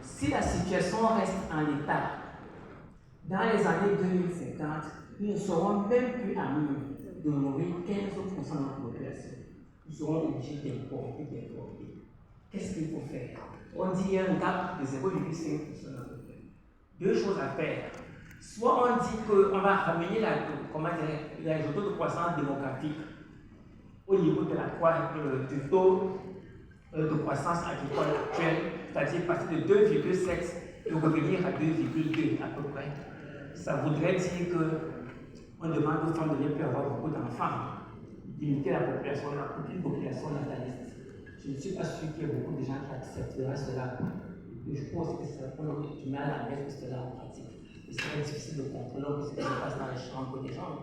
si la situation reste en l'état, dans les années 2050, nous ne serons même plus à même de nourrir 15% de notre population. Nous serons obligés d'importer. Qu'est-ce qu'il faut faire? On dit qu'il y a un gap de 0,5% à peu près. Deux choses à faire. Soit on dit qu'on va ramener les taux de croissance démographique au niveau de du taux de croissance agricole actuel, c'est-à-dire passer de 2,7 et revenir à 2,2 à peu près. Ça voudrait dire qu'on demande aux femmes de ne plus avoir beaucoup d'enfants, limiter la population, la petite population nataliste. Je ne suis pas sûr qu'il y ait beaucoup de gens qui accepteraient cela. Et je pense que c'est pour du mal à mettre cela en pratique. Il serait difficile de contrôler ce qui se passe dans les chambres des gens.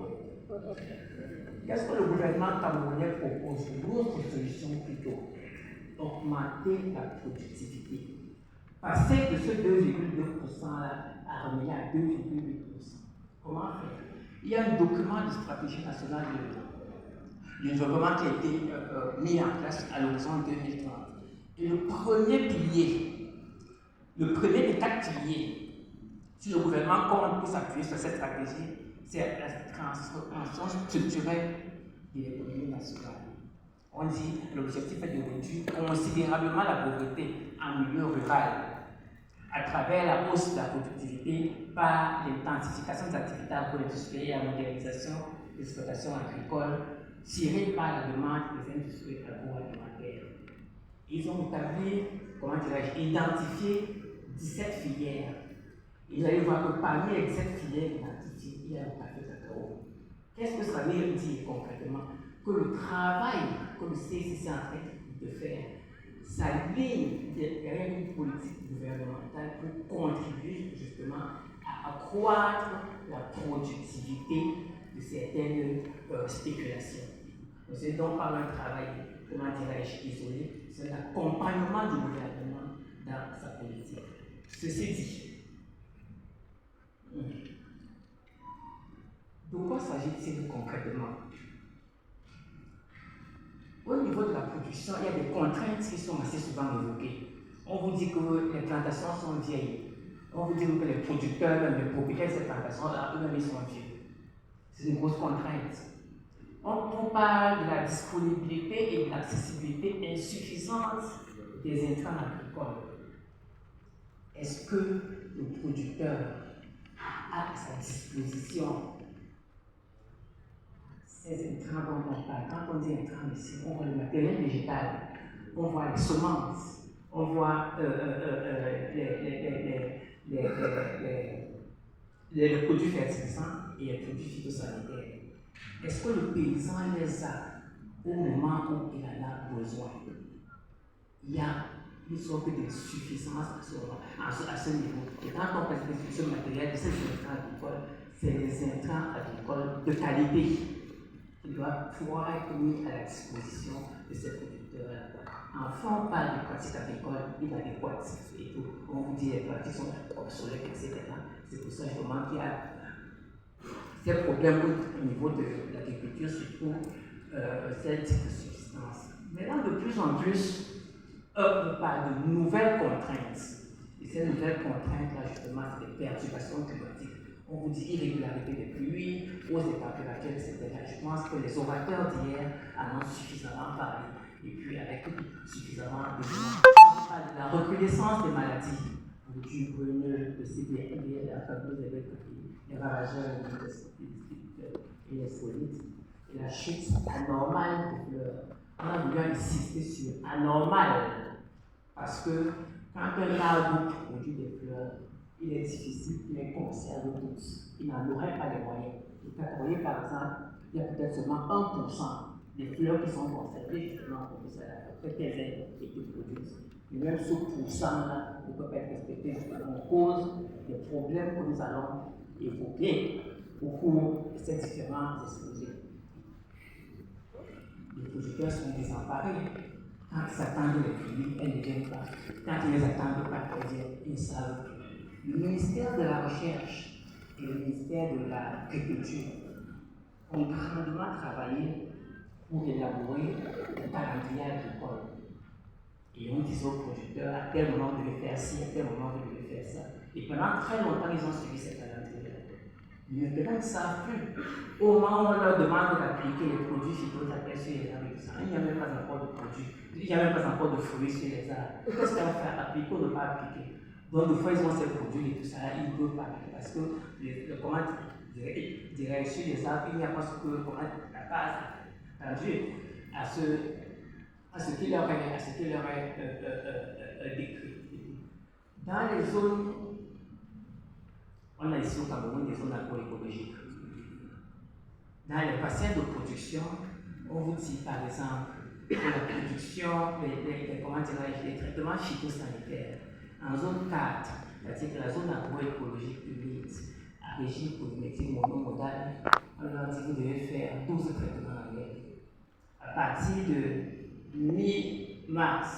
Qu'est-ce que le gouvernement camerounais propose? Une autre solution plutôt. Augmenter la productivité. Passer de ce 2,2% à revenir à 2,8%. Comment faire? Il y a un document de stratégie nationale du développement qui a été mis en place à l'horizon 2030. Et le premier des 4 piliers, si le gouvernement compte pour s'appuyer sur cette stratégie, c'est la transformation structurelle de l'économie nationale. On dit que l'objectif est de réduire considérablement la pauvreté en milieu rural à travers la hausse de la productivité par l'intensification des activités agroindustrielles et la modernisation des exploitations agricoles tirées par la demande des industries agroalimentaires. Ils ont établi, identifié 17 filières. Vous allez voir que parmi les 17 filières identifiées, il y a le café cacao. Qu'est-ce que ça veut dire concrètement? Que le travail que le CCC est en train de faire s'aligne derrière une politique gouvernementale pour contribuer justement à accroître la productivité de certaines spéculations. C'est donc pas un travail, isolé, c'est un accompagnement du gouvernement dans sa politique. Ceci dit, de quoi s'agit-il concrètement? Au niveau de la production, il y a des contraintes qui sont assez souvent évoquées. On vous dit que les plantations sont vieilles. On vous dit que les producteurs, même les propriétaires de ces plantations-là, eux-mêmes, ils sont vieux. C'est une grosse contrainte. On parle de la disponibilité et de l'accessibilité insuffisante des intrants agricoles. Est-ce que le producteur a à sa disposition ces intrants dont on parle? Quand on dit intrants ici, on voit le matériel végétal, on voit les semences, on voit les produits fertilisants et les produits phytosanitaires. Est-ce que le paysan les a au moment où il en a besoin? Il y a une sorte de suffisance à ce niveau. Et quand on parle de ce matériel, de ces intrants agricoles, c'est des intrants agricoles de qualité qui doivent pouvoir être mis à la disposition de ces producteurs-là. Enfin, on parle de pratiques agricoles inadéquates et tout. On vous dit les pratiques sont obsolètes, etc. C'est pour ça justement qu'il y a ces problèmes au niveau de l'agriculture, surtout cette subsistance. Maintenant, de plus en plus, on parle de nouvelles contraintes. Et ces nouvelles contraintes-là, justement, c'est des perturbations climatiques. On vous dit irrégularité des pluies, hausse des températures, etc. Je pense que les orateurs d'hier en ont suffisamment parlé. Et puis, avec suffisamment de on parle de la recrudescence des maladies. Le tuberculose, le CBD, la fameuse les ravageurs et les solides, et la chute anormale des fleurs. On a voulu insister sur anormal, parce que quand un arbre produit des fleurs, il est difficile qu'il les conserve tous. Il n'en aurait pas les moyens. Vous voyez, par exemple, il y a peut-être seulement 1% des fleurs qui sont conservées justement pour que ça fait qu'elles aient été produites. Et même ce pourcent-là ne peut pas être respecté en cause des problèmes que nous allons évoquer au cours de ces différents exposés. Les producteurs sont désemparés. Quand ils attendent les pluies, elles ne viennent pas. Quand ils les attendent pas, ils ne savent plus. Le ministère de la Recherche et le ministère de l'Agriculture ont grandement travaillé pour élaborer le calendrier agricole. Et on disait aux producteurs, à tel moment vous devez faire ci, à tel moment vous devez faire ça. Et pendant très longtemps, ils ont suivi cette calendrier. Mais maintenant, ils ne savent plus. Au moment où on leur demande d'appliquer les produits phytosanitaires sur les arbres, il n'y a même pas encore de produits, il n'y a même pas encore de fruits sur les arbres. Qu'est-ce qu'on va faire? Appliquer ou ne pas appliquer? Donc, des fois, ils ont ces produits et tout ça, ils ne peuvent pas appliquer parce que, comment dirais sur les arbres, il n'y a pas ce que, comment, la base attendue à ce qu'il leur est décrit. Dans les zones, on a ici au Cameroun des zones agroécologiques. Dans les bassins de production, on vous dit par exemple que la production, les traitements phytosanitaires en zone 4, c'est-à-dire que la zone agroécologique humide, à régime polymétrique monomodal, on leur dit que vous devez faire 12 traitements annuels. À partir de mi-mars,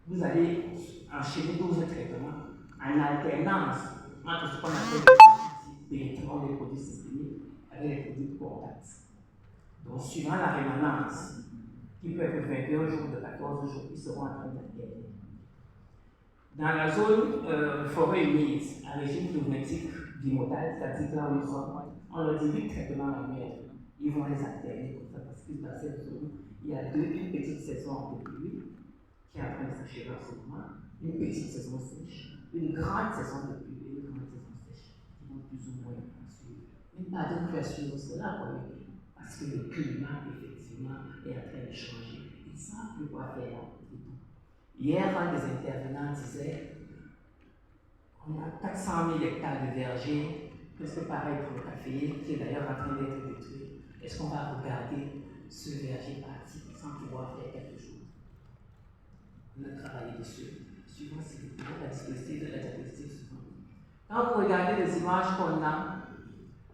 vous allez enchaîner 12 traitements en alternance entre ce qu'on appelle les produits systémiques avec les produits de contact. Donc, suivant la rémanence, qui peut être 21 jours, de 14 jours, ils seront en train d'alterner. Dans la zone forêt humide, à régime pneumatique bimodal, c'est-à-dire que là où ils sont, on leur dit 8 traitements annuels. Ils vont les alterner comme ça, parce que dans cette zone, il y a une petite saison de pluie qui est en train de s'achever en ce moment, une petite saison sèche, une grande saison de pluie et une grande saison sèche, qui vont plus ou moins suivre. Mais pas de quoi suivre cela, parce que le climat, effectivement, est en train de changer. Ils ne savent plus quoi faire. Hier, un des intervenants disait qu'on a 400 000 hectares de vergers, presque pareil pour le café, qui est d'ailleurs en train d'être détruit. Est-ce qu'on va regarder ce verger parti sans pouvoir faire quelque chose? On a travaillé dessus, suivant la diapositive de la diapositive suivante. Quand vous regardez les images qu'on a,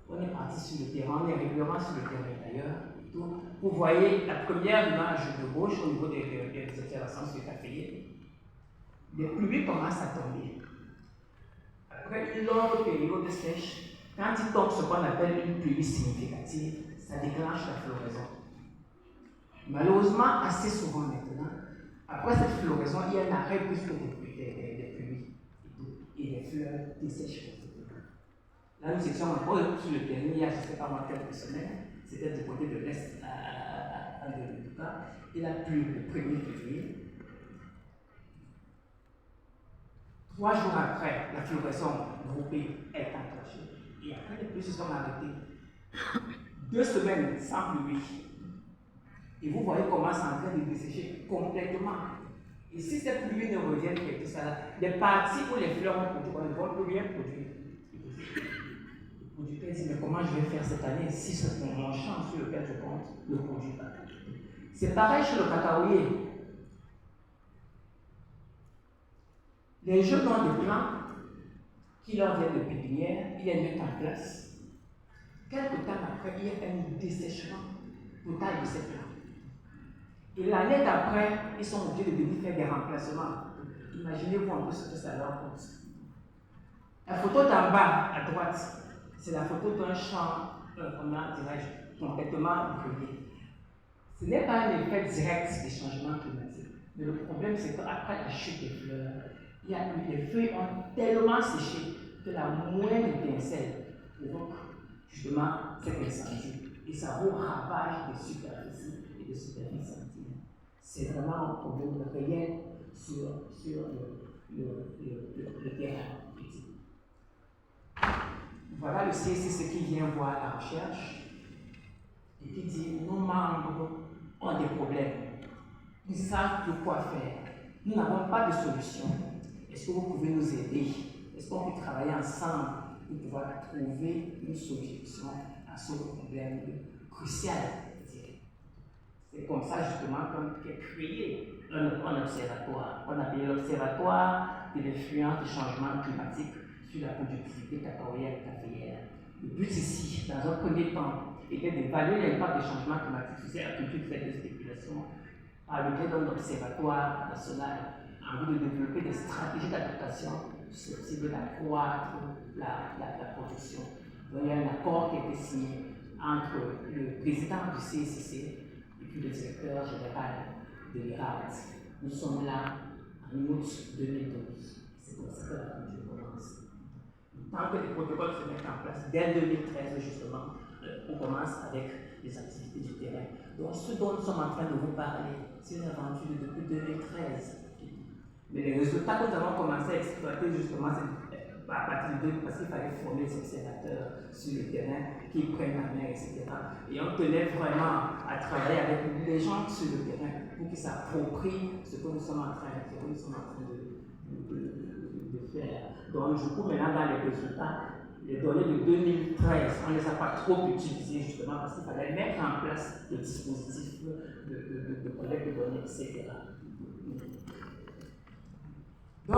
on est parti sur le terrain, on est régulièrement sur le terrain d'ailleurs. Donc, vous voyez la première image de gauche au niveau des observations sur le café. Les pluies commencent à tomber. Après une longue période de sèche, quand il tombe ce qu'on appelle une pluie significative, ça déclenche la floraison. Malheureusement, assez souvent maintenant, après cette floraison, il y a un arrêt brusque des pluies et des fleurs dessèchent. Là, nous étions encore sur le terrain il y a, je ne sais pas moi, quelques semaines, c'était du côté de l'Est à Duka, il a plu le 1er février. 3 jours après, la floraison groupée est enclenchée. Et après, les pluies se sont arrêtées. 2 semaines sans pluie. Et vous voyez comment c'est en train de dessécher complètement. Et si ces pluies ne reviennent que tout ça, les parties où les fleurs ont produit, on ne va plus rien produire. Le producteur dit, mais comment je vais faire cette année si c'est mon champ sur lequel je compte ne produit pas? C'est pareil chez le cacaoyer. Les jeunes ont des plants qui leur viennent de pépinière, ils les mettent en place. Quelque temps après, il y a un dessèchement total de ces plants. Et l'année d'après, ils sont obligés de venir faire des remplacements. Imaginez-vous un peu ce que ça leur coûte. La photo d'en bas, à droite, c'est la photo d'un champ, comment dirais-je, complètement brûlé. Ce n'est pas un effet direct des changements climatiques. Mais le problème, c'est qu'après la chute des fleurs, les feuilles ont tellement séché que la moindre étincelle provoque justement cet incendie. Et ça vous ravage des superficies et des superficies entières. C'est vraiment un problème réel sur le terrain. Voilà le CCC qui vient voir la recherche et qui dit nos membres ont des problèmes. Ils savent plus quoi faire. Nous n'avons pas de solution. Est-ce que vous pouvez nous aider? Est-ce qu'on peut travailler ensemble pour pouvoir trouver une solution à ce problème crucial? C'est comme ça justement qu'on a créé un observatoire. On a appelé l'Observatoire de l'influence du changement climatique sur la productivité cacaoyère et caféière. Le but ici, dans un premier temps, était d'évaluer l'impact des changements climatiques sur la culture faite de spéculation par le biais d'un observatoire national en vue de développer des stratégies d'adaptation susceptibles d'accroître la production. Donc, il y a un accord qui a été signé entre le président du CCC et puis le directeur général de l'IRAD. Nous sommes là en août 2012. C'est comme ça que la culture commence. Tant que les protocoles se mettent en place, dès 2013 justement, on commence avec les activités du terrain. Donc ce dont nous sommes en train de vous parler, c'est une aventure depuis 2013. Mais les résultats que nous avons commencé à exploiter justement, c'est à partir de 2000, parce qu'il fallait former les observateurs sur le terrain, qui prennent la main, etc. Et on tenait vraiment à travailler avec les gens sur le terrain pour qu'ils s'approprient ce que nous sommes en train de faire. Donc du coup, maintenant dans les résultats, les données de 2013, on ne les a pas trop utilisées justement parce qu'il fallait mettre en place des dispositifs de collecte de données, etc.